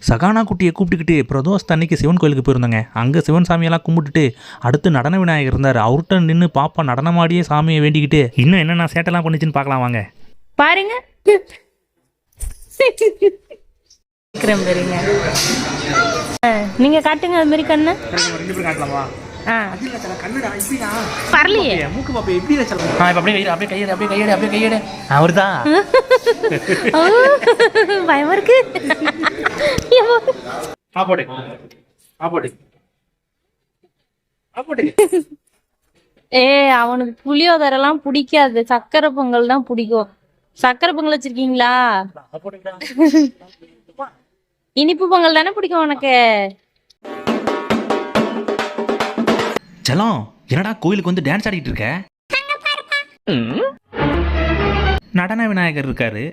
சகானா குட்டியை கூப்பிட்டுக்கிட்டு பிரதோஷ் அன்னைக்கு சிவன் கோயிலுக்கு போயிருந்தாங்க. அங்கே சிவன் சாமியெல்லாம் கும்பிட்டுட்டு அடுத்து நடன விநாயகர் இருந்தார். அவர்கிட்ட நின்று பாப்பா நடனமாடியே சாமியை வேண்டிக்கிட்டு இன்னும் என்னென்ன சேட்டெல்லாம் பண்ணிச்சுன்னு பார்க்கலாம் வாங்க. பாருங்க நீங்க காட்டுங்க அது மாதிரி கண்ணு காட்டலாமா? பரலையே மூக்கு பாப்பா எப்படி அப்படியே கையெடு அவர்தான் பயமா இருக்கு. அவனுக்கு புளியோதரெல்லாம் பிடிக்காது, சக்கரை பொங்கல் தான் பிடிக்கும். சக்கரை பொங்கல் வச்சிருக்கீங்களா? இனிப்பு பொங்கல் தானே பிடிக்கும் உனக்கு? செல்லம், என்னடா கோயிலுக்கு வந்து டான்ஸ் ஆடிட்டு இருக்க? நடன விநாயகர் இருக்காரு.